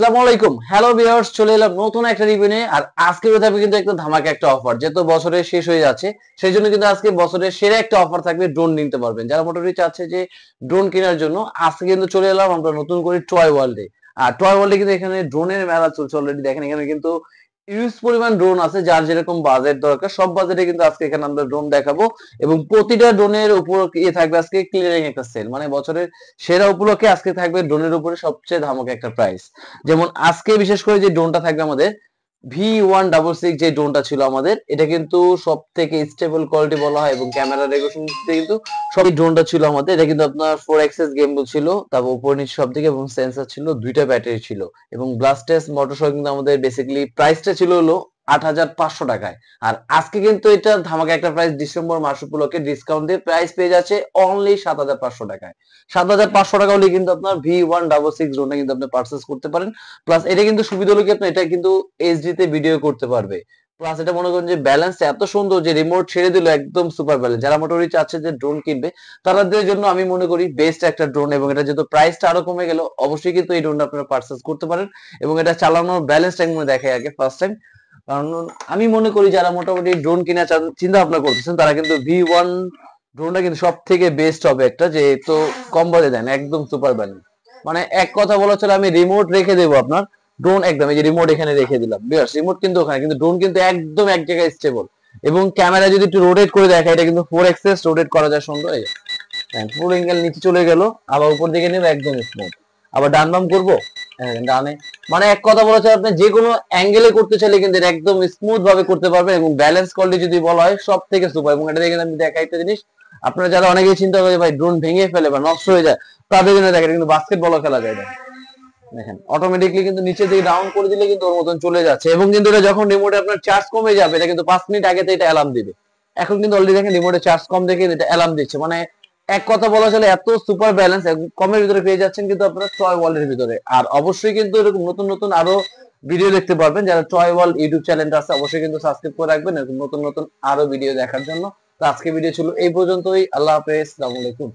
আসসালামু আলাইকুম, hello viewers, চলে এলাম নতুন একটা রিভিউ নিয়ে। আর আজকে থাকবে কিন্তু একটা ধামাকা একটা অফার, যেহেতু বছরের শেষ হয়ে যাচ্ছে সেই জন্য কিন্তু আজকে বছরের সেরা একটা অফার থাকবে। ড্রোন নিতে পারবেন যারা মোটামুটি চাচ্ছে যে ড্রোন কেনার জন্য। আজকে কিন্তু চলে এলাম আমরা নতুন করে টয় ওয়ার্ল্ডে। আর টয় ওয়ার্ল্ডে কিন্তু এখানে ড্রোনের মেলা চলছে অলরেডি। দেখেন এখানে কিন্তু ইউজ পরিমাণ ড্রোন আছে, যার যেরকম বাজেট দরকার সব বাজেটে কিন্তু আজকে এখানে আমরা ড্রোন দেখাবো। এবং প্রতিটা ড্রোনের উপর ইয়ে থাকবে আজকে ক্লিয়ারিং একটা সেল, মানে বছরের সেরা উপলক্ষে আজকে থাকবে ড্রোনের উপরে সবচেয়ে ধামাকা একটা প্রাইস। যেমন আজকে বিশেষ করে যে ড্রোনটা থাকবে আমাদের V166, যে ড্রোনটা ছিল আমাদের, এটা কিন্তু সব থেকে স্টেবল কোয়ালিটি বলা হয় এবং ক্যামেরা রেজলিউশন কিন্তু সব ড্রোনটা ছিল আমাদের। এটা কিন্তু আপনার 4 এক্সএস গেমবল ছিল, তারপর উপর নিচে সব দিকে, এবং সেন্সর ছিল, দুইটা ব্যাটারি ছিল এবং ব্লাস্টেস মোটর সহ কিন্তু আমাদের বেসিক্যালি প্রাইসটা ছিল হলো ৮৫০০ টাকায়। আর আজকে কিন্তু এটা ধামাকা একটা প্রাইস, ডিসেম্বর মাস উপলক্ষে ডিসকাউন্ট দিয়ে প্রাইস পেয়ে যাচ্ছে অনলি ৭৫০০ টাকায়। ৭৫০০ টাকা হলে কিন্তু আপনার V166 ড্রোনটা কিন্তু আপনি পারচেজ করতে পারেন। প্লাস এটা কিন্তু সুবিধা হলো কি, আপনি এটা কিন্তু এইচডি তে ভিডিও করতে পারবে। প্লাস এটা মনে করেন যে ব্যালেন্স এত সুন্দর যে রিমোট ছেড়ে দিল একদম সুপার ব্যালেন্স। যারা মোটামুটি চাচ্ছে যে ড্রোন কিনবে তাদের জন্য আমি মনে করি বেস্ট একটা ড্রোন। এবং এটা যেহেতু প্রাইসটা আরো কমে গেল, অবশ্যই কিন্তু এই ড্রোনটা আপনারা পারচেজ করতে পারেন। এবং এটা চালানোর ব্যালেন্সটা আমি দেখাই আগে ফার্স্ট টাইম। কারণ আমি মনে করি যারা মোটামুটি ড্রোন কিনা চিন্তা ভাবনা করতেছেন তারা কিন্তু V1 ড্রোনটা কিন্তু সব থেকে বেস্ট হবে একটা, যে তো কম বাজে দেন একদম সুপার ব্যালেন্স। মানে এক কথা বলা চলে, আমি রিমোট রেখে দেবো আপনার ড্রোন একদম, এই যে রিমোট এখানে রেখে দিলাম বিয়ার্স, রিমোট কিন্তু ওখানে, কিন্তু ড্রোন কিন্তু একদম এক জায়গায় স্টেবল। এবং ক্যামেরা যদি একটু রোটেট করে দেখা, এটা কিন্তু 4 এক্সেস রোটেট করা যায় সুন্দর। এই ফুল অ্যাঙ্গেল নিচে চলে গেল, আবার উপর দিকে নেবে একদম স্মুথ। আবার ডান বাম করবো, ডানে, মানে এক কথা বলা যায় আপনি যে কোনো অ্যাঙ্গেলে করতে চাইলে কিন্তু এটা একদম স্মুথ ভাবে করতে পারবেন। এবং ব্যালেন্স কোয়ালিটি যদি বলা হয় সব থেকে সুপার। এবং এটা দেখেন আমি দেখাই একটা জিনিস, আপনারা যারা অনেকেই চিন্তা করে ভাই ড্রোন ভেঙে ফেলে বা নষ্ট হয়ে যায়, তাদের জন্য দেখেন কিন্তু বাস্কেটবলও খেলা যায়। দেখেন অটোমেটিকলি কিন্তু নিচে দিকে ডাউন করে দিলে কিন্তু ওর মতন চলে যাচ্ছে। এবং কিন্তু এটা যখন রিমোটে আপনার চার্জ কমে যাবে, এটা কিন্তু 5 মিনিট আগে থেকে এটা অ্যালার্ম দিবে। এখন কিন্তু অলরেডি দেখেন রিমোটে চার্জ কম দেখে এটা অ্যালার্ম দিচ্ছে। মানে এক কথা বলা চলে এত সুপার ব্যালেন্স কমের ভিতরে পেয়ে যাচ্ছেন কিন্তু আপনারা টয় ওয়ার্ল্ডের ভিতরে। আর অবশ্যই কিন্তু এরকম নতুন নতুন আরো ভিডিও দেখতে পারবেন। যারা টয় ওয়ার্ল্ড ইউটিউব চ্যানেলটা আছে অবশ্যই কিন্তু সাবস্ক্রাইব করে রাখবেন এরকম নতুন নতুন আরো ভিডিও দেখার জন্য। তো আজকে ভিডিও ছিল এই পর্যন্তই। আল্লাহ হাফেজ, আসসালামু আলাইকুম।